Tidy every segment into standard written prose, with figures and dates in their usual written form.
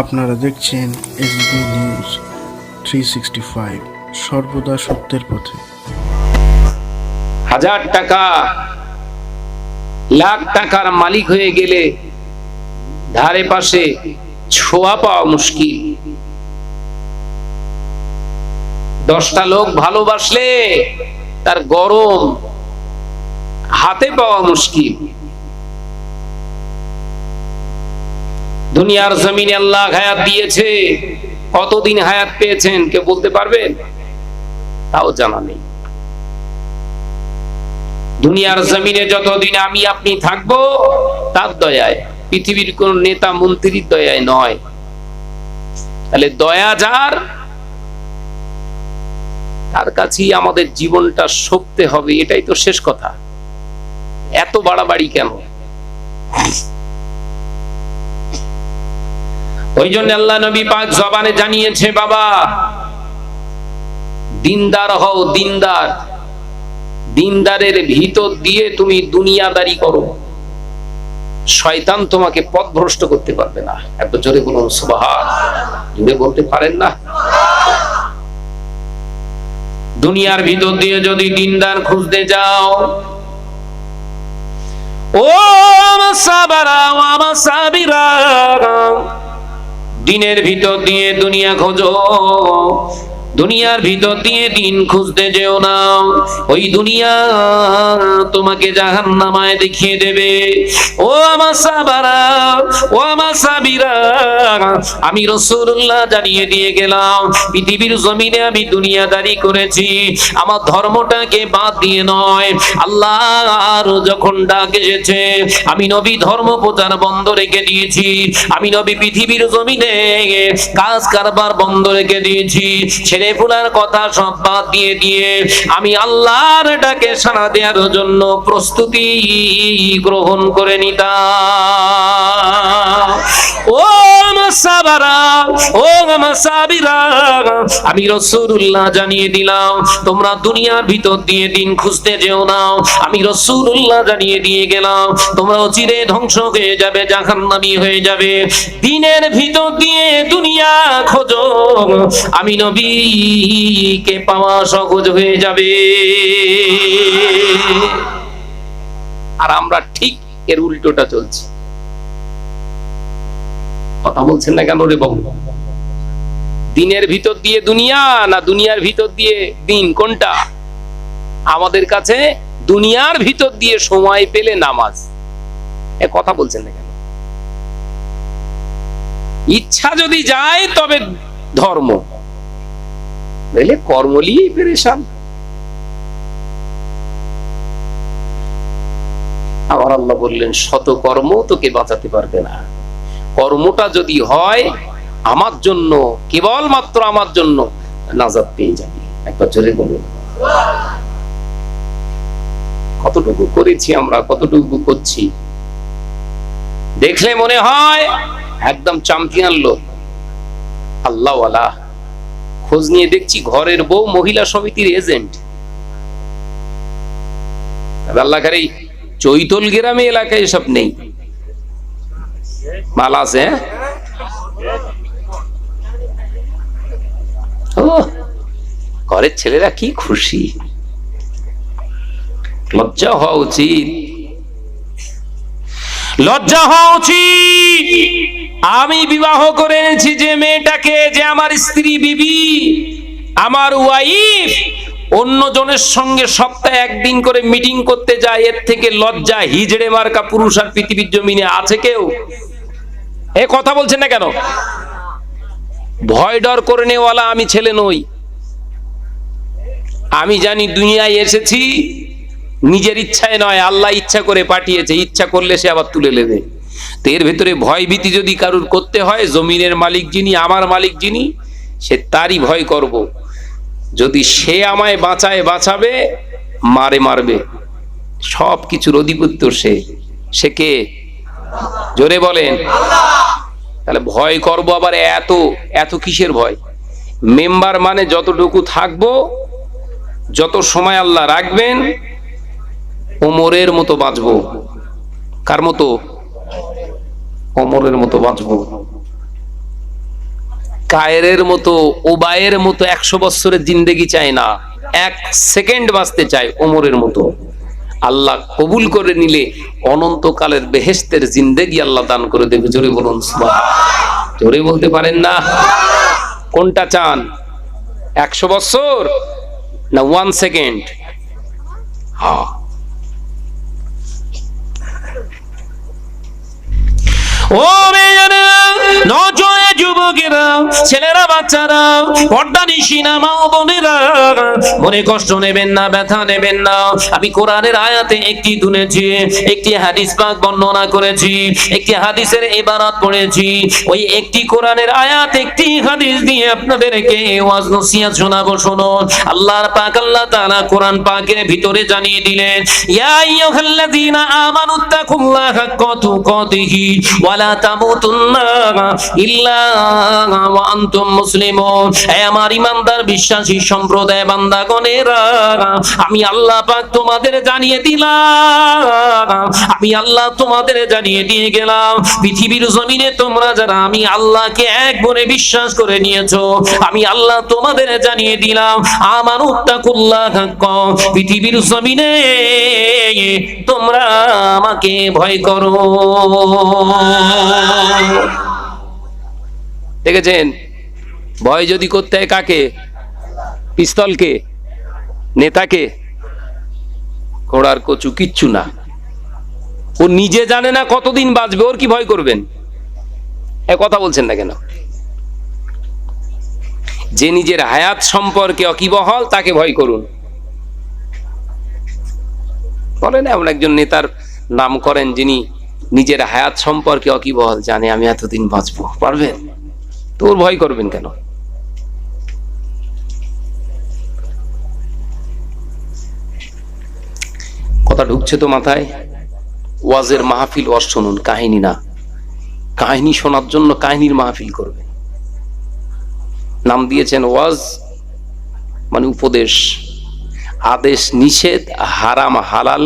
আপনারা দেখছেন SB news 365, সর্বদা সত্যের পথে। হাজার টাকা লাখ টাকার মালিক হয়ে গেলে ধারে পাশে ছোঁয়া পাওয়া মুশকিল। 10টা লোক ভালোবাসলে তার গরম হাতে পাওয়া মুশকিল। দুনিয়ার জমিনে আল্লাহ হায়াত দিয়েছে, কতদিন হায়াত পেয়েছেন কেউ বলতে পারবেন? তাও জানা নেই। দুনিয়ার জমিনে যতদিন আমি আপনি থাকবো তার দয়ায়, পৃথিবীর কোন নেতা মন্ত্রীর দয়ায় নয়। তাহলে দয়া যার, তার কাছেই আমাদের জীবনটা সঁপতে হবে, এটাই তো শেষ কথা। এত বাড়াবাড়ি কেন? ওই জন্য আল্লাহ নবী পাক জবানে জানিয়েছে, বাবা দিনদার হও, দিনদার। দিনদারের ভিতর দিয়ে তুমি দুনিয়াদারি করো, শয়তান তোমাকে পথভ্রষ্ট করতে পারবে না। এত জোরে বলুন সুবহানাল্লাহ। জোরে বলতে পারেন না? দুনিয়ার ভিতর দিয়ে যদি দিনদার খুঁজতে যাও, ও সাবারা ওয়া সাবিরা, দিনের ভিতর দিয়ে দুনিয়া খোঁজো, দুনিয়ার ভিতর দিয়ে দিন খুঁজতে যেও না। ওই দুনিয়া তোমাকে জাহান্নামায় দেখিয়ে দেবে। ও আমার সাবারা, ও আমার সাবিরা, আমি রাসূলুল্লাহ জানিয়ে দিয়ে গেলাম, পৃথিবীর জমিনে আমি দুনিয়াদারি করেছি আমার ধর্মটাকে বাদ দিয়ে নয়। আল্লাহর যখন ডাক এসেছে, আমি নবী ধর্ম প্রচার বন্ধ রেখে দিয়েছি। আমি নবী পৃথিবীর জমিনে কাজ কারবার বন্ধ রেখে দিয়েছি। ছেড়ে ফুলার কথা সব বাদ দিয়ে দিয়ে আমি আল্লাহর ডাকে সাড়া দেওয়ার জন্য প্রস্তুতি গ্রহণ করে নিতাম। ও সাবারা, ও সাবিরা, আমি রাসূলুল্লাহ জানিয়ে দিলাম, তোমরা দুনিয়ার ভিতর দিয়ে দিন খুঁজতে যেও না। আমি রাসূলুল্লাহ জানিয়ে দিয়ে গেলাম, তোমরা চিরে ধ্বংস হয়ে যাবে, জাহান্নামী হয়ে যাবে। দিনের ভিতর দিয়ে দুনিয়া খোঁজো, আমি নবীকে পাওয়া সহজ হয়ে যাবে। আর আমরা ঠিক এর উল্টোটা চলছি। কথা বলছেন না কেন রে বাবু? দিনের ভিতর দিয়ে দুনিয়া না দুনিয়ার ভিতর দিয়ে দিন, কোনটা? আমাদের কাছে দুনিয়ার ভিতর দিয়ে সময় পেলে নামাজ। এ কথা বলছেন না কেন? ইচ্ছা যদি যায় তবে ধর্ম, নইলে কর্ম নিয়েই পেরেশান। আবার আল্লাহ বললেন, শত কর্ম তোকে বাঁচাতে পারবে না। কর্মটা যদি হয় আমার জন্য, কেবলমাত্র আমার জন্য, নাজাত পেয়ে যাবি। একবার জোরে বলুন। কতটুকু করেছি আমরা, কতটুকু করছি? দেখলে মনে হয় একদম চ্যাম্পিয়ন লোক, আল্লাহওয়ালা। খোঁজ নিয়ে দেখছি ঘরের বউ মহিলা সমিতির এজেন্ট। আল্লাহর এই চৈতল গ্রামে এলাকায় এসব নেই, মাল আছে। ঘরের ছেলেরা কি খুশি, লজ্জা হওয়া উচিত, লজ্জা হওয়া উচিত। আমি বিবাহ করে এনেছি যে মেয়েটাকে, যে আমার স্ত্রী বিবি, আমার ওয়াইফ, অন্য জনের সঙ্গে সপ্তাহে একদিন করে মিটিং করতে যায়, এর থেকে লজ্জা হিজড়ে মার্কা পুরুষ আর পৃথিবীর জমিনে আছে কেউ? এ কথা বলছেন না কেন? ভয় ডর করে নেওয়ালা আমি ছেলে নই। আমি জানি দুনিয়ায় এসেছি নিজের ইচ্ছায় নয়, আল্লাহ ইচ্ছা করে পাঠিয়েছে, ইচ্ছা করলে সে আবার তুলে নেবে। তো এর ভেতরে ভয় ভীতি যদি কারুর করতে হয়, জমিনের মালিক যিনি, আমার মালিক যিনি, সে তারই ভয় করব। যদি সে আমায় বাঁচায় বাঁচাবে, মারে মারবে, সব কিছুর অধিপত্য সে। সে কে? জোরে বলেন। তাহলে ভয় করব আবার এত এত কিসের ভয়? মেম্বার মানে যতটুকু থাকবো, যত সময় আল্লাহ রাখবেন, ওমরের মতো বাঁচবো। কার মতো? ওমরের মতো বাঁচবো। কায়েরের মতো, ওবায়ের মতো 100 বছরের জিন্দেগি চায় না, 1 সেকেন্ড বাঁচতে চায় ওমরের মতো। আল্লাহ কবুল করে নিলে অনন্তকালের বেহেশতের জিন্দেগি আল্লাহ দান করে দেবে। জোরে বলুন সুবহানাল্লাহ। জোরে বলতে পারেন না? কোনটা চান, 100 বছর না 1 সেকেন্ড? হ্যাঁ। ও মেয়েরা, নজরে যুবকেরা, ছেলেরা, বাচ্চারা, পর্দা নিশিনা মা ও বোনেরা, মনে কষ্ট নেবেন না, ব্যথা নেবেন না। আমি কোরআনের আয়াতে একটি শুনেছি, একটি হাদিস পাক বর্ণনা করেছি, একটি হাদিসের ইবারত পড়েছি। ওই একটি কোরআনের আয়াত, একটি হাদিস দিয়ে আপনাদেরকে ওয়াজ নসিহত শোনাবো। শুনুন, আল্লাহর পাক আল্লাহ তাআলা কোরআন পাকের ভিতরে জানিয়ে দিলেন, ইয়া আইয়ুহাল্লাযীনা আমানুত্তাকুল্লাহা হাক্কা তুকাতিহি ওয়ালা তামুতুন্না ইল্লা ওয়া আনতুম মুসলিমুন। হে আমার ঈমানদার বিশ্বাসী সম্প্রদায় বান্দাগণেরা, আমি আল্লাহ পাক তোমাদের জানিয়ে দিলাম, আমি আল্লাহ তোমাদের জানিয়ে দিয়ে গেলাম, পৃথিবীর জমিনে তোমরা যারা আমি আল্লাহকে এক বলে বিশ্বাস করে নিয়েছো, আমি আল্লাহ তোমাদের জানিয়ে দিলাম, আমানুত্তাকুল্লাহা হাক্কা, পৃথিবীর জমিনে তোমরা আমাকে ভয় করো। দেখেছেন, ভয় যদি করতে হয় কাকে? পিস্তলকে, নেতাকে, ঘোড়ার কচু কিচ্ছু না। ও নিজে জানে না কতদিন বাঁচবে, ওর কি ভয় করবেন? এ কথা বলছেন না কেন? যে নিজের হায়াত সম্পর্কে অকিবহল তাকে ভয় করুন। বলেন এমন একজন নেতার নাম করেন যিনি নিজের হায়াত সম্পর্কে অকিবহল, জানে আমি এতদিন বাঁচবো, পারবেন? তোর ভয় করবেন কেন? কথা ঢুকছে তো মাথায়? ওয়াজের মাহফিল, ওয়াজ শুনুন, কাহিনী না। কাহিনী শোনার জন্য কাহিনীর মাহফিল করবেন। নাম দিয়েছেন ওয়াজ, মানে উপদেশ, আদেশ নিষেধ, হারাম হালাল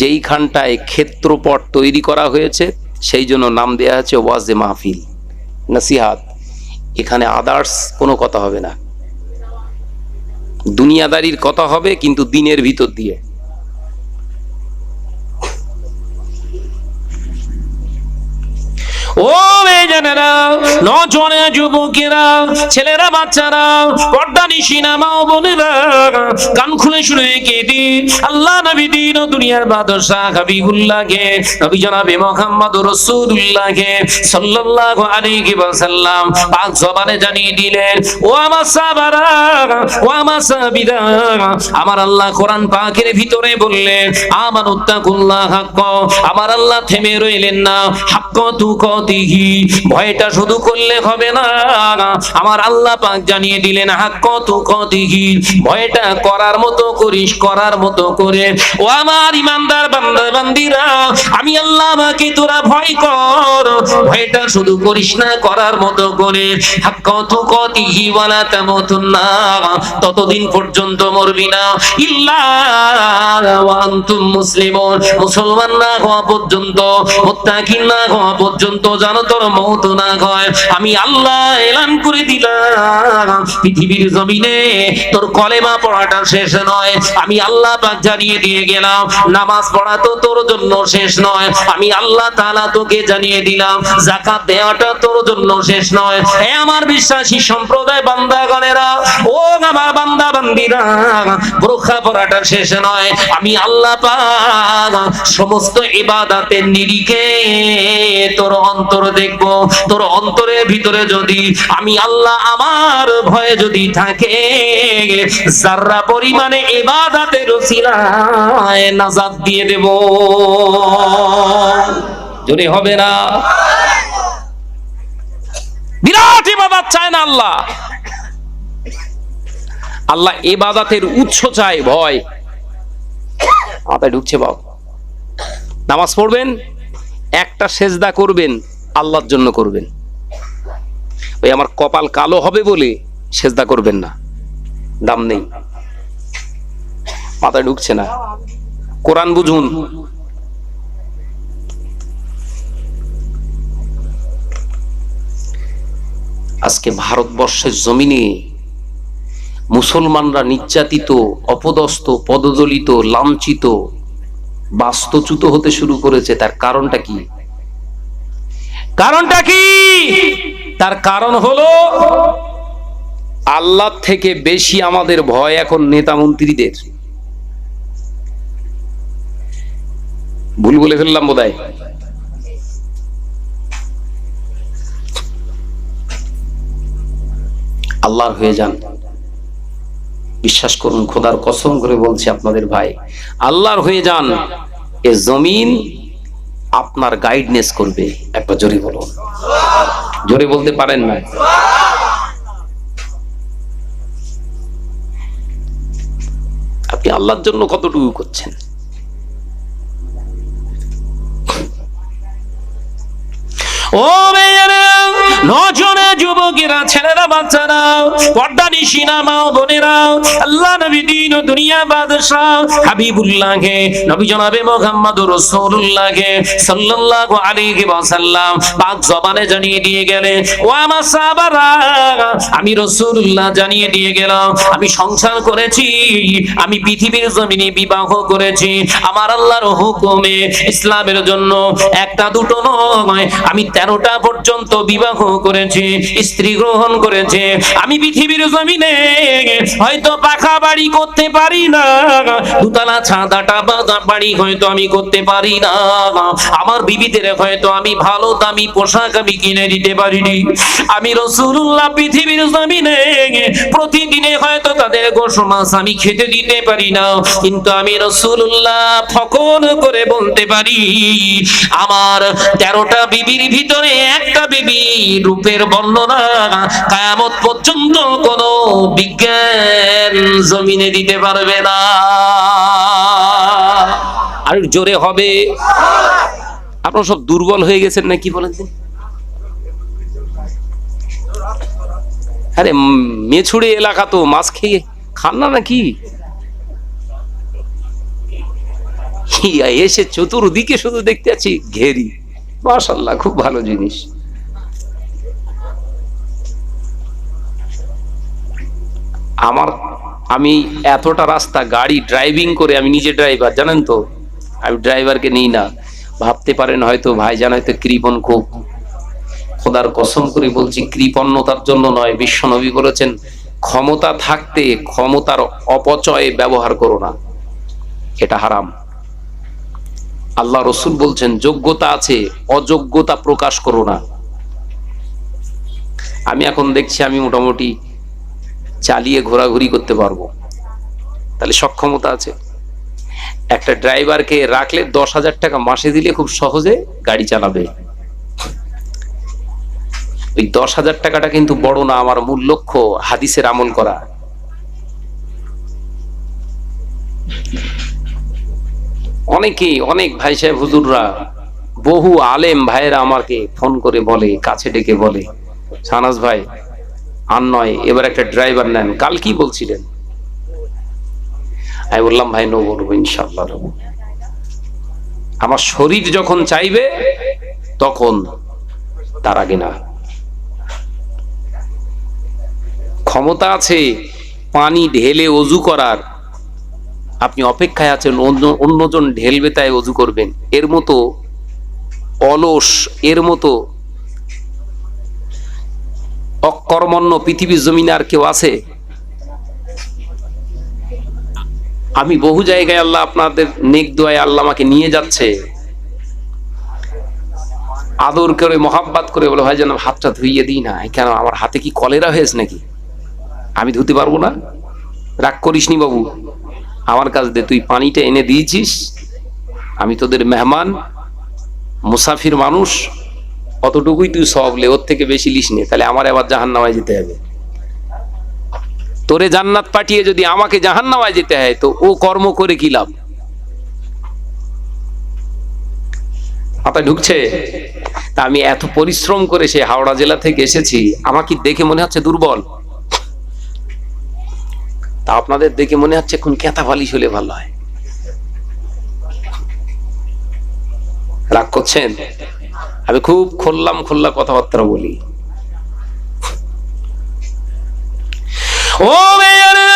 যেইখানটায় ক্ষেত্রপট তৈরি করা হয়েছে সেই জন্য নাম দেয়া হয়েছে ওয়াজে মাহফিল, নসিহাত। এখানে আদার্স কোনো কথা হবে না, দুনিয়াদারির কথা হবে কিন্তু দিনের ভিতর দিয়ে। ও মেয়েরা, নজরে যুবকেরা, ছেলেরা, বাচ্চারা, পর্দা নিশিনা মা ও বোনেরা, কান খুলে শুনে কেটে আল্লাহ নবী দিন ও দুনিয়ার বাদশা হাবিবুল্লাহকে, নবী জনাবে মুহাম্মদুর রাসূলুল্লাহকে সাল্লাল্লাহু আলাইহি ওয়াসাল্লাম পাক জবানে জানিয়ে দিলেন, ও আমার সাহাবারা, ও আমার সাহাবীরা, আমার আল্লাহ কোরআন পাকের ভিতরে বললেন, আমানুত্তাকুল্লাহ হাক্কা, আমার আল্লাহ থেমে রইলেন না, হাক্কা তুকাতিহি, ভয়টা শুধু করলে হবে না, আমার আল্লাহ পাক জানিয়ে দিলেন, হাক্কা তুকাতিহি, ভয়টা করার মতো করিস, করার মতো করে। ও আমার ঈমানদার বান্দা বান্দীরা, আমি আল্লাহ আমাকে তোরা ভয় কর, ভয়টা শুধু করিস না, করার মতো করে। হাক্কা তুকাতিহি ওয়ালা তামুতুন্না, ততদিন পর্যন্ত মরবি না, ইল্লা ওয়া আনতুম মুসলিমুন, মুসলমান না হওয়া পর্যন্ত, মুত্তাকিন না হওয়া পর্যন্ত, জানো তোর মওত না হয়। আমি আল্লাহ এলান করে দিলাম, পৃথিবীর জমিনে তোর কলেমা পড়াটা শেষ নয়, আমি আল্লাহ পাক জানিয়ে দিয়ে গেলাম, নামাজ পড়া তো তোর জন্য শেষ নয়, আমি আল্লাহ তাআলা তোকে জানিয়ে দিলাম, যাকাত দেওয়াটা তোর জন্য শেষ নয়। হে আমার বিশ্বাসী সম্প্রদায় বান্দাগণেরা, ও আমার বান্দা বান্দীরা, বোরখা পড়াটা শেষ নয়, আমি আল্লাহ পাক সমস্ত ইবাদতের নিরিখে তোর অন্তর দেখব, তোর অন্তরের ভিতরে যদি আমি আল্লাহ আমার ভয়ে যদি থাকে, যারা পরিমাণে ইবাদতের ওসিলায় নাজাত দিয়ে দেব। জোরে হবে না? বিরাট ইবাদত চায় না আল্লাহ, আল্লাহ ইবাদতের উৎস চায় ভয়। মাথায় ঢুকছে বাবা? নামাজ পড়বেন, একটা সেজদা করবেন, আল্লাহর জন্য করবেন। ওই আমার কপাল কালো হবে বলে সেজদা করবেন না, দাম নেই। মাথায় ঢুকছে না? কোরআন বুঝুন। আজকে ভারতবর্ষের জমিনে মুসলমানরা নির্যাতিত, অপদস্থ, পদদলিত, লাঞ্ছিত, বাস্তুচ্যুত হতে শুরু করেছে। তার কারণটা কি? কারণটা কি? তার কারণ হলো আল্লাহ থেকে বেশি আমাদের ভয় এখন নেতা মন্ত্রীদের। ভুল বলে ফেললাম বোধহয়। আল্লাহর হয়ে যান, বিশ্বাস করুন, খোদার কসম করে বলছি আপনাদের ভাই, আল্লাহর হয়ে যান। এ জমিন আপনার গাইডনেস করবে। একটা জোরে বলুন, জোরে বলতে পারেন না? আপনি আল্লাহর জন্য কতটুকু করছেন? ও মেয়েরা, নজনে যুবকেরা, ছেলেরা, বাচ্চারা, পর্দা নিশিনা মা বোনেরা, আল্লাহ নবী দিন ও দুনিয়া বাদশাহ হাবিবুল্লাহকে, নবী জনাবে মুহাম্মদুর রাসূলুল্লাহকে সাল্লাল্লাহু আলাইহি ওয়াসাল্লাম পাক জবানে জানিয়ে দিয়ে গেলেন, ও আমার সাহাবারা, আমি রাসূলুল্লাহ জানিয়ে দিয়ে গেলাম, আমি সংসার করেছি, আমি পৃথিবীর জমিনে বিবাহ করেছি আমার আল্লাহর হুকুমে, ইসলামের জন্য। একটা দুটো নয়, আমি 13টা পর্যন্ত বিবাহ করেছি, স্ত্রী গ্রহণ করেছে। আমি পৃথিবীর জমিনে হয়তো পাকা বাড়ি করতে পারি না, দুতলা ছাদাটা বাঁধা বাড়ি হয়তো আমি করতে পারি না, আমার বিবিদের হয়তো আমি ভালো দামি পোশাক আমি কিনে দিতে পারিনি। আমি রাসূলুল্লাহ পৃথিবীর জমিনে প্রতিদিনে হয়তো তাদের গোশত মাছ আমি খেতে দিতে পারি না, কিন্তু আমি রাসূলুল্লাহ ফকর করে বলতে পারি, আমার 13টা বিবির ভিতরে একটা বিবি রূপের বর্ণনা কিয়ামত পর্যন্ত কোন বিজ্ঞান জমিনে দিতে পারবে না। আর জোরে হবে। আপনারা সব দুর্বল হয়ে গেছেন নাকি বলেন দিন? আরে মেছুড়ে এলাকা তো, মাছ খেয়ে খান না নাকি? এসে চতুর্দিকে শুধু দেখতে আছি ঘেরি। মাশাআল্লাহ, খুব ভালো জিনিস। আমি এতটা রাস্তা গাড়ি ড্রাইভিং করে, আমি নিজে ড্রাইভার জানেন তো, আমি ড্রাইভারকে নিই না। ভাবতে পারেন হয়তো ভাইজান হয়তো কৃপণ, খুব, খোদার কসম করে বলছি কৃপণতার জন্য নয়। বিশ্বনবী বলেছেন, ক্ষমতা থাকতে ক্ষমতার অপচয় ব্যবহার করো না, এটা হারাম। আল্লাহ রসুল বলছেন, যোগ্যতা আছে, অযোগ্যতা প্রকাশ করো না। আমি এখন দেখছি আমি মোটামুটি চালিয়ে ঘোরাঘুরি করতে পারবো, তাহলে সক্ষমতা আছে। একটা ড্রাইভারকে রাখলে 10,000 টাকা মাসে দিলে খুব সহজে গাড়ি চালাবে। ওই 10,000 টাকাটা কিন্তু বড় না, আমার মূল লক্ষ্য হাদিসের আমল করা। অনেকেই, অনেক ভাই সাহেব হুজুররা, বহু আলেম ভাইয়েরা আমাকে ফোন করে বলে, কাছে ডেকে বলে, শাহনাজ ভাই আর নয়, এবার একটা ড্রাইভার নেন। কাল কি বলছিলেন? আমি বললাম, ভাই নেবো, ইনশাআল্লাহ নেবো। আমার শরীর যখন চাইবে তখন, তার আগে না। ক্ষমতা আছে পানি ঢেলে অজু করার, আপনি অপেক্ষায় আছেন অন্যজন ঢেলবে তাই অজু করবেন। এর মতো অলস, এর মতো অকর্মণ্য পৃথিবীর জমিনে আর কেউ আছে? আমি বহু জায়গায়, আল্লাহ আপনাদের নেক দোয়ায় আল্লাহ আমাকে নিয়ে যাচ্ছে, আদর করে মহাব্বত করে বলে, ভাই যেন হাতটা ধুইয়ে দিই না। কেন, আমার হাতে কি কলেরা হয়েছে নাকি? আমি ধুতে পারবো না? রাগ করিসনি বাবু, আমার কাছ দিয়ে তুই পানিটা এনে দিয়েছিস, আমি তোদের মেহমান, মুসাফির মানুষ, অতটুকুই তুই সওয়াব লে, ওর থেকে বেশি লিস নে, তাহলে আমার আবার জাহান্নামে যেতে হবে। তোরে জান্নাত পাঠিয়ে যদি আমাকে জাহান্নামে যেতে হয়, তো ও কর্ম করে কি লাভ? মাথায় ঢুকছে? তা আমি এত পরিশ্রম করে সে হাওড়া জেলা থেকে এসেছি, আমাকে দেখে মনে হচ্ছে দুর্বল, তা আপনাদের দেখে মনে হচ্ছে কোন কেতা বালিশ হলে ভালো হয়। রাগ করছেন? আমি খুব খোল্লা কথাবার্তা বলি। ও মেয়েরা,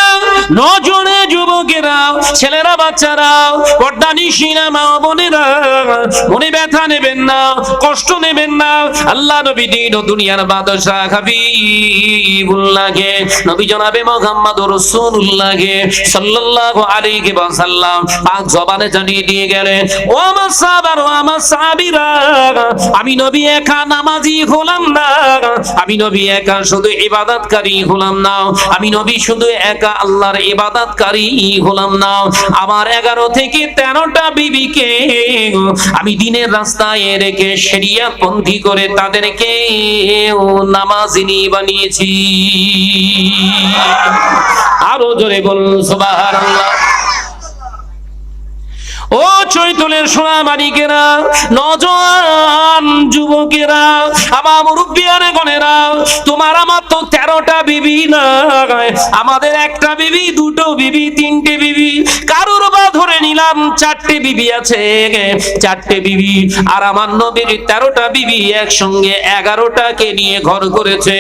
নজনে যুবকেরা, ছেলেরা, বাচ্চারা, পর্দানিশীনা মা বোনেরা, মনে ব্যথা নেবেন না, কষ্ট নেবেন না। আল্লাহ নবী দিন ও দুনিয়ার বাদশাহ হাবিবুল্লাহকে, নবী জনাবে মুহাম্মদুর রাসূলুল্লাহকে সাল্লাল্লাহু আলাইহি ওয়াসাল্লাম পাক জবানে জানিয়ে দিয়ে গেলেন, ও আমার সাহাবা, ও আমার সাহাবীরা, আমি নবী একা নামাজি হলাম না, আমি নবী একা শুধু ইবাদতকারী হলাম না, আমি নবী শুধু একা আল্লাহর ইবাদতকারী হলাম না, আমার 11 থেকে 13টা বিবিকে আমি দিনের রাস্তায় রেখে শরিয়ত পন্থী করে তাদেরকে নামাজিনী বানিয়েছি। আরো জোরে বলুন সুবহানাল্লাহ। ও চৈতলের সোনা মানিকেরা, নওজোয়ান যুবকেরা, আমার মুরব্বিয়ানে গণেরা, তোমার আমার তো 13টা বিবি না, আমাদের একটা বিবি, দুটো বিবি, তিনটে বিবি, কারোর বা ধরে নিলাম 4টে বিবি আছে, 4টে বিবি। আর আমার নবীর 13টা বিবি একসঙ্গে 11টাকে নিয়ে ঘর করেছে,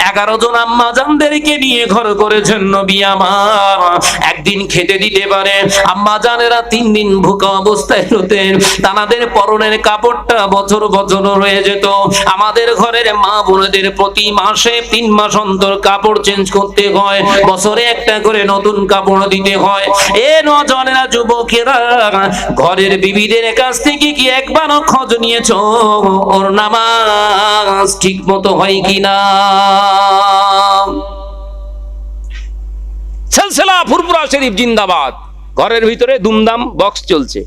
11 জন আম্মা জানদেরকে নিয়ে ঘর করেছেন নবী আমার। একদিন খেতে দিতে পারে আম্মা জানেরা 3 দিন ভুকা অবস্থায় হতেন, তাদের পরনের কাপড়টা বছর বছর রয়ে যেত। আমাদের ঘরের মা বোনেদের প্রতি মাসে 3 মাস অন্তর কাপড় চেঞ্জ করতে হয়, বছরে একটা করে নতুন কাপড় দিতে হয়। এ নজনেরা যুবকেরা, ঘরের বিবিদের কাছ থেকে কি একবারও খোঁজ নিয়েছো ওর নামাজ ঠিক মতো হয় কিনা? সিলসিলা ফুরফুরা শরীফ জিন্দাবাদ। ঘরের ভিতরে দুমদাম বক্স চলছে,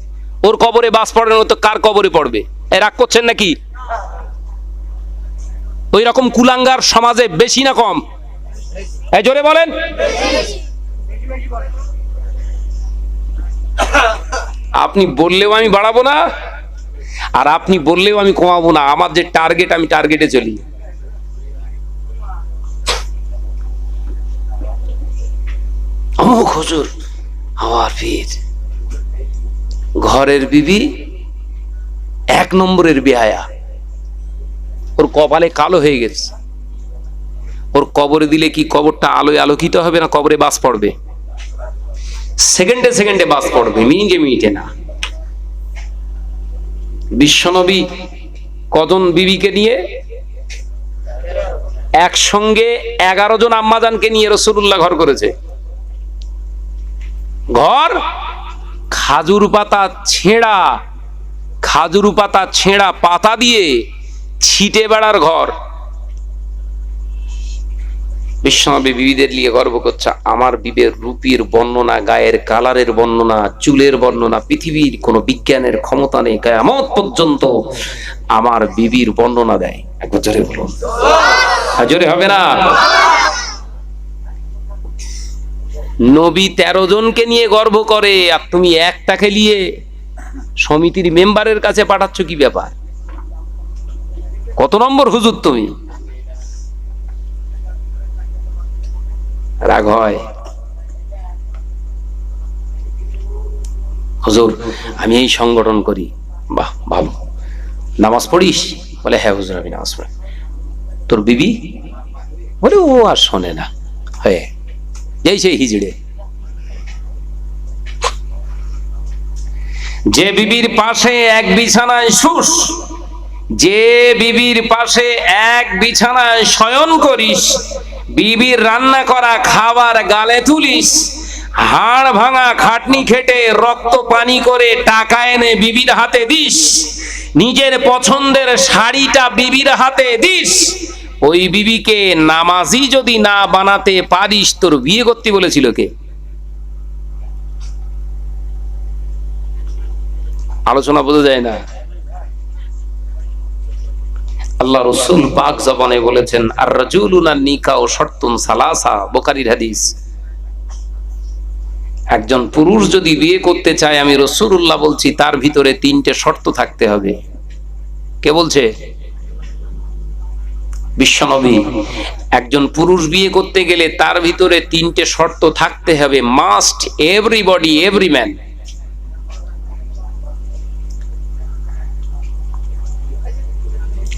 ওর কবরে বাস পড়ে না তো কার কবরে পড়বে? এ রাগ করছেন নাকি? ওই রকম কুলাঙ্গার সমাজে বেশি না কম? এই জোরে বলেন। আপনি বললেও আমি বাড়াবো না, আর আপনি বললেও আমি কমাবো না। আমার যে টার্গেট, আমি টার্গেটে চলি। হুজুর আমার পীর, ঘরের বিবি 1 নম্বরের বেহায়া, ওর কপালে কালো হয়ে গেছে, ওর কবরে দিলে কি কবরটা আলোয় আলোকিত হবে না কবরে বাস পড়বে? সেকেন্ডে সেকেন্ডে বাস পড়বে, মিনিটে মিনিটে না। বিশ্বনবী কজন বিবিকে নিয়ে? একসঙ্গে 11 জন আম্মাজানকে নিয়ে রাসূলুল্লাহ ঘর করেছে। ঘর খাজুর পাতা ছেঁড়া পাতা দিয়ে ছিটে বেড়ার ঘর। বিশ্বনবী বিবিদের নিয়ে গর্ব করছে, আমার বিবের রূপের বর্ণনা, গায়ের কালারের বর্ণনা, চুলের বর্ণনা পৃথিবীর কোন বিজ্ঞানের ক্ষমতা নেই কিয়ামত পর্যন্ত আমার বিবির বর্ণনা দেয়। একবার জোরে বলুন, জোরে হবে না? নবী 13 জনকে নিয়ে গর্ব করে, আর তুমি একটাকে নিয়ে সমিতির মেম্বারের কাছে পাঠাচ্ছ, কি ব্যাপার? কত নম্বর হুজুর তুমি? রাগ হয়? হুজুর আমি এই সংগঠন করি। বাহ ভালো। নামাজ পড়িস? বলে হ্যাঁ হুজুর আমি নামাজ পড়ি। তোর বিবি? বলে ও আর শোনে না, হয়ে এই সেই হিজড়ে। যে বিবির পাশে এক বিছানায় শুস, যে বিবির পাশে এক বিছানায় শয়ন করিস, বিবির রান্না করা খাবার গালে তুলিস, হাড় ভাঙা খাটনি খেটে রক্ত পানি করে টাকা এনে বিবির হাতে দিস, নিজের পছন্দের শাড়িটা বিবির হাতে দিস, ওই বিবিকে নামাজি যদি না বানাতে পারিস তোর বিয়ে করতে বলেছিল কে? আলোচনা বোঝা যায় না। আল্লাহ রাসূল পাক জবানে বলেছেন, আর রাজুলুনা নিকাউ শারতুন সালাসা, বুখারীর হাদিস। একজন পুরুষ যদি বিয়ে করতে চায়, আমি রাসূলুল্লাহ বলছি, তার ভিতরে 3টে শর্ত থাকতে হবে। কে বলছে? বিশ্বনবী। একজন পুরুষ বিয়ে করতে গেলে তার ভিতরে 3টে শর্ত থাকতে হবে, মাস্ট, এভরিবডি, এভরি ম্যান।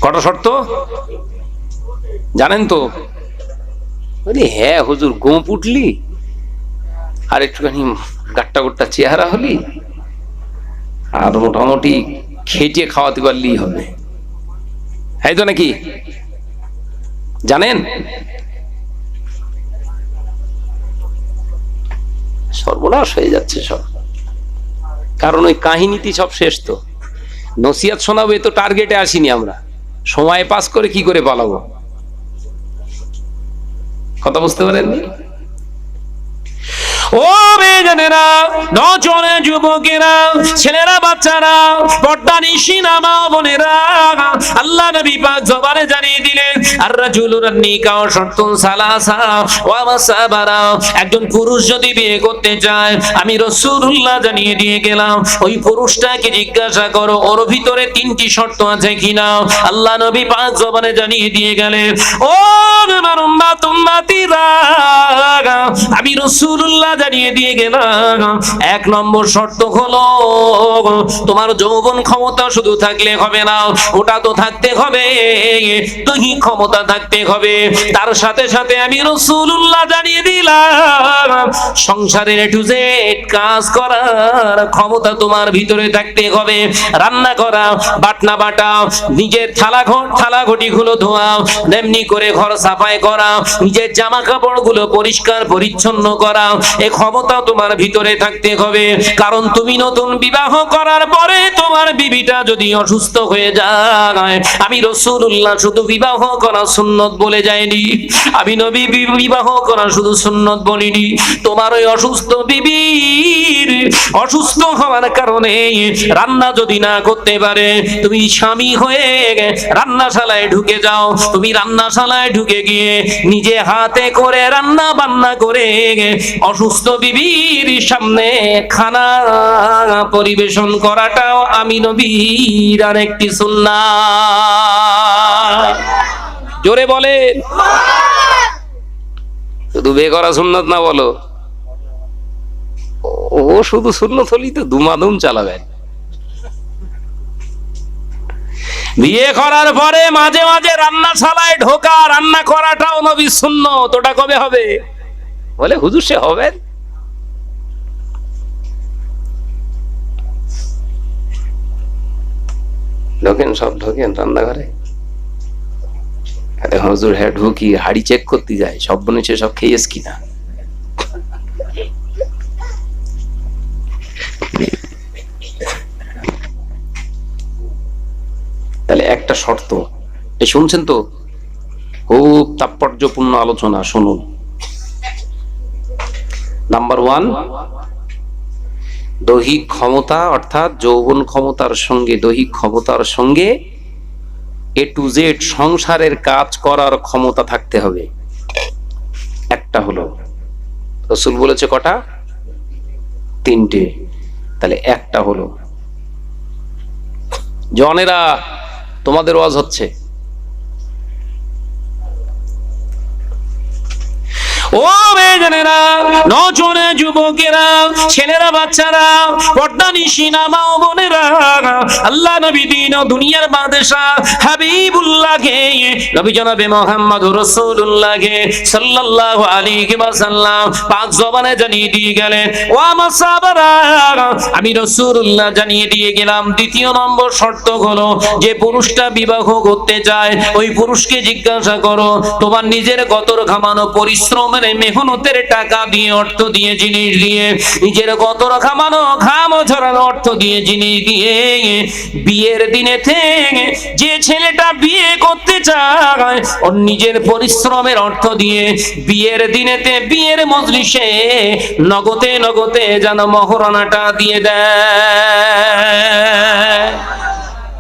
কটা শর্ত জানেন তো? বলি হ্যাঁ হুজুর, গোপ উঠলি আর একটুখানি গাট্টা গোট্টা চেহারা হলি আর মোটামুটি খেটে খাওয়াতে পারলেই হবে, এই তো নাকি? জানেন সর্বনাশ হয়ে যাচ্ছে সব, কারণ ওই কাহিনীটি সব শেষ। তো নসিহত শোনাবো, এ তো টার্গেটে আসিনি আমরা, সময় পাস করে কি করে পালাবো, কথা বুঝতে পারেননি? ও বেজনেরা, নজরে যুবকেরা, ছেলেরা, বাচ্চারা, পর্দানিশিনা মা বোনেরা, আল্লাহ নবী পাক জবানে জানিয়ে দিলেন আর রাজুলুর নিকাহ শর্তুন সালাসা ওয়া মাসাবারা, একজন পুরুষ যদি বিয়ে করতে চায় আমি রাসূলুল্লাহ জানিয়ে দিয়ে গেলাম ওই পুরুষটাকে জিজ্ঞাসা করো ওর ভিতরে তিনটি শর্ত আছে কিনা। আল্লাহ নবী পাক জবানে জানিয়ে দিয়ে গেলেন ও আমার উম্মত উম্মতিরা, আমি রাসূলুল্লাহ জানিয়ে দিয়ে গেলাম এক নম্বর শর্ত হলো তোমার যৌবন ক্ষমতা শুধু থাকলে হবে না, ওটা তো থাকতে হবে, দৈহিক ক্ষমতা থাকতে হবে। তার সাথে সাথে আমি রাসূলুল্লাহ জানিয়ে দিলাম সংসারের A to Z কাজ করার ক্ষমতা তোমার ভিতরে থাকতে হবে, রান্না করা, বাটনা বাটা, নিজের থালা ঘটি গুলো ধোয়া, তেমনি করে ঘর সাফাই করা, নিজের জামা কাপড় গুলো পরিষ্কার পরিচ্ছন্ন করা, এই ক্ষমতা তোমার ভিতরে থাকতে হবে। কারণ তুমি নতুন বিবাহ করার পরে তোমার বিবিটা যদি অসুস্থ হয়ে যায়, আমি রাসূলুল্লাহ শুধু বিবাহ করা সুন্নত বলে যায়নি, আমি নবী বিবাহ করা শুধু সুন্নত বলিনি, তোমার ওই অসুস্থ বিবির অসুস্থ হওয়ার কারণে রান্না যদি না করতে পারে, তুমি স্বামী হয়ে রান্নাশালায় ঢুকে যাও, তুমি রান্নাশালায় ঢুকে গিয়ে নিজে হাতে করে রান্না বান্না করে অসুস্থ বিবির সামনে খানা পরিবেশন করাটাও আমি নবীর আরেকটি সুন্নাত। জোরে বলেন, শুধু বিয়ে করা সুন্নাত না বলো, ও শুধু সুন্নাত হলেই তো দুমাদুম চালাবেন। বিয়ে করার পরে মাঝে মাঝে রান্নাশালায় ঢোকা, রান্না করাটাও নবীর সুন্নাত, ওটা কবে হবে? বলে হুজুর সে হবে। ঢোকেন, সব ঢোকেন রান্নাঘরে, হুজুর হ্যাঁ ঢুকি, হাড়ি চেক করতে যায় সব বনেছে সব খেয়েছ কিনা। তাহলে একটা শর্ত, এই শুনছেন তো, খুব তাৎপর্যপূর্ণ আলোচনা, শুনুন। নাম্বার 1, দৈহিক ক্ষমতা অর্থাৎ যৌবন ক্ষমতার সঙ্গে দৈহিক ক্ষমতার সঙ্গে A to Z সংসারের কাজ করার ক্ষমতা থাকতে হবে। একটা হলো, রাসূল বলেছে কটা? 3টে, তাহলে একটা হলো। জনেরা তোমাদের ওয়াজ হচ্ছে, ও বেজনেরা, নজরে যুবকেরা, ছেলেরা, বাচ্চারা, পর্দানিশিনা মা ও বোনেরা, আল্লাহ নবী দিন ও দুনিয়ার বাদশাহ হাবিবুল্লাহকে, নবী জনাবে মুহাম্মদুর রাসূলুল্লাহকে সাল্লাল্লাহু আলাইহি ওয়াসাল্লাম পাক জবানে জানিয়ে দিয়ে গেলেন ও আমার সাহাবারা, আমি রাসূলুল্লাহ জানিয়ে দিয়ে গেলাম দ্বিতীয় নম্বর শর্ত হলো যে পুরুষটা বিবাহ করতে চায় ওই পুরুষকে জিজ্ঞাসা করো তোমার নিজের গতর ঘামানো পরিশ্রম মেহনতের টাকা দিয়ে, অর্থ দিয়ে, জিনিস দিয়ে, নিজের গতর ঘামানো ঘাম ঝরানো অর্থ দিয়ে, জিনিস দিয়ে, বিয়ের দিনে থেকে যে ছেলেটা বিয়ে করতে চায় ওর নিজের পরিশ্রমের অর্থ দিয়ে বিয়ের দিনেতে, বিয়ের মজলিসে নগদে নগদে যেন মহরানাটা দিয়ে দেয়।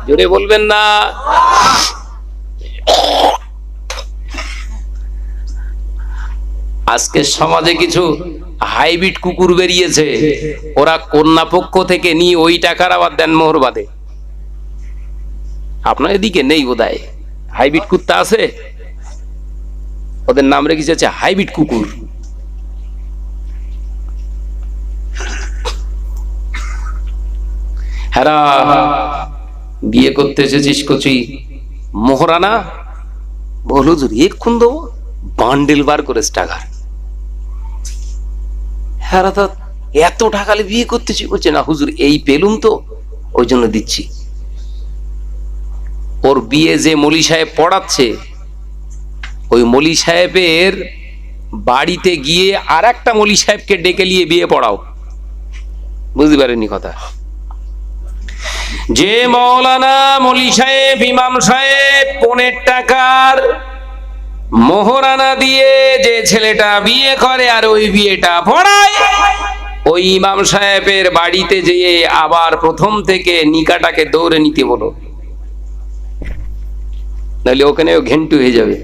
জোরে বলবেন না? আজকে সমাজে কিছু হাইব্রিড কুকুর বেরিয়েছে, ওরা কন্যা পক্ষ থেকে নিয়ে ওই টাকার আবার দেন মোহর বাদে। আপনার এদিকে নেই বোধহয়, হাইব্রিড কুত্তা আছে, ওদের নাম রেখেছে হাইব্রিড কুকুর। হ্যাঁ, বিয়ে করতে এসেছিস কচি, মোহরানা বল হুজুর এক্ষুন দেবো, বান্ডেল বার করে টাকার। হ্যাঁ তো এত টাকালে বিয়ে করতেছি, বলছে না হুজুর এই পেলুম তো ওই জন্য দিচ্ছি। ওর বিয়ে যে মলি সাহেব পড়াচ্ছে, ওই মলি সাহেবের বাড়িতে গিয়ে আর একটা মলি সাহেবকে ডেকে নিয়ে বিয়ে পড়াও। বুঝতে পারেননি কথা? যে মৌলানা মলি সাহেব ইমাম সাহেব 15 টাকার মোহরানা দিয়ে যে ছেলেটা বিয়ে করে আর ওই বিয়েটা পড়ায়, ওই ইমাম সাহেবের বাড়িতে যেয়ে আবার প্রথম থেকে নিকাটাকে দৌড়ে নিতে বলো, নাহলে ওখানেও ঘেন্টু হয়ে যাবে।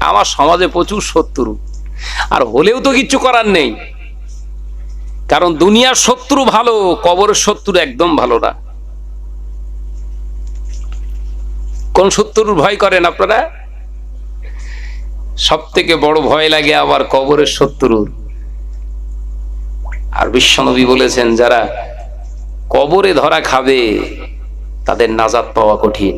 আমার সমাজে প্রচুর শত্রু, আর হলেও তো কিচ্ছু করার নেই, কারণ দুনিয়ার শত্রু ভালো, কবরের শত্রু একদম ভালো না। কোন শত্রুর ভয় করেন আপনারা? সব থেকে বড় ভয় লাগে আবার কবরের শত্রুর। আর বিশ্বনবী বলেছেন, যারা কবরে ধরা খাবে তাদের নাজাত পাওয়া কঠিন।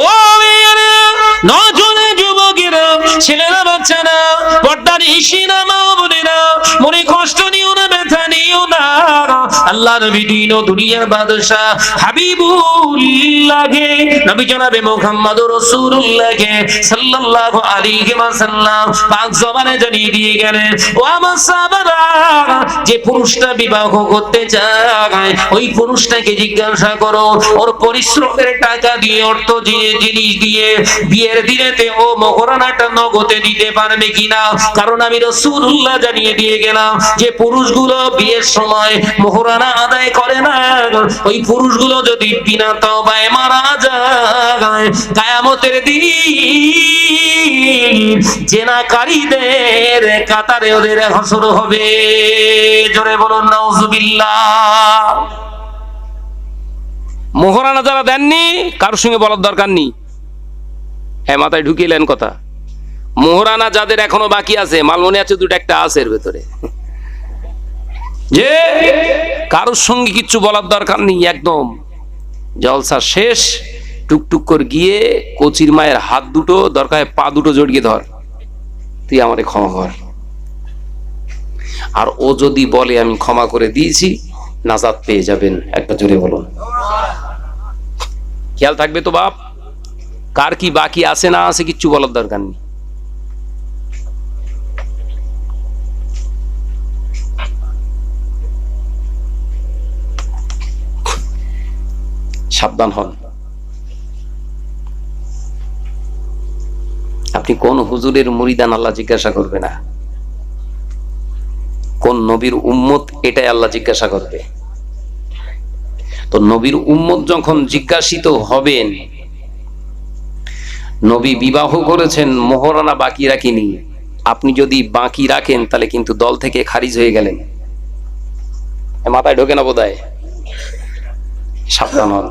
ও নজনে যুবকেরা, ছেলেরা, বাচ্চারা, পর্দার ইশিনা মা বোনেরা, মনে কষ্ট নিও না, ব্যথা নিও না। আল্লাহর নবী দিন ও দুনিয়ার বাদশা হাবিবুল্লাহকে, নবী জনাবে মুহাম্মদুর রাসূলুল্লাহকে সাল্লাল্লাহু আলাইহি ওয়াসাল্লাম পাক জবানে জানিয়ে দিয়ে গেলেন, ও আমার সাহাবারা, যে পুরুষটা বিবাহ করতে চায় ওই পুরুষটাকে জিজ্ঞাসা করো ওর পরিশ্রমের টাকা দিয়ে, অর্থ দিয়ে, জিনিস দিয়ে বিয়ের দিনেতে ও মোহরানাটা নগদে দিতে পারবে কিনা। কারণ আমি রাসূলুল্লাহ জানিয়ে দিয়ে গেলাম, যে পুরুষগুলো বিয়ের সময় মোহরানা আদায় করে না, ওই পুরুষগুলো যদি বিনা তওবায় মারা যায়, কিয়ামতের দিন জিনাকারীদের কাতারে ওদের হাসর হবে। জোরে বলুন নাউজুবিল্লাহ। মোহরানা যারা দেননি কারোর সঙ্গে বলার দরকার নেই, হ্যাঁ মাথায় ঢুকিলেন কথা। মোহরানা যাদের এখনো বাকি আছে, মালমনি আছে দুটো একটা আছে এর ভেতরে, যে কারোর সঙ্গে কিচ্ছু বলার দরকার নেই, একদম জলসা শেষ, টুকটুক করে গিয়ে কচির মায়ের হাত দুটো, দরকার পা দুটো জড়িয়ে ধর, তুই আমারে ক্ষমা কর। আর ও যদি বলে আমি ক্ষমা করে দিয়েছি, নাজাত পেয়ে যাবেন। একটা জোরে বলুন। খেয়াল থাকবে তো বাপ, কার কি বাকি আছে না আছে কিচ্ছু বলার দরকার নেই। সাবধান হন। আপনি কোন হুজুরের মুরিদান আল্লাহ জিজ্ঞাসা করবে না, কোন নবীর উম্মত এটাই আল্লাহ জিজ্ঞাসা করবে। তো নবীর উম্মত যখন জিজ্ঞাসিত হবেন, নবী বিবাহ করেছেন মোহরানা বাকি রাখিনি, আপনি যদি বাকি রাখেন তাহলে কিন্তু দল থেকে খারিজ হয়ে গেলেন। মাথায় ঢোকে না বোধহয়? সাবধান হন।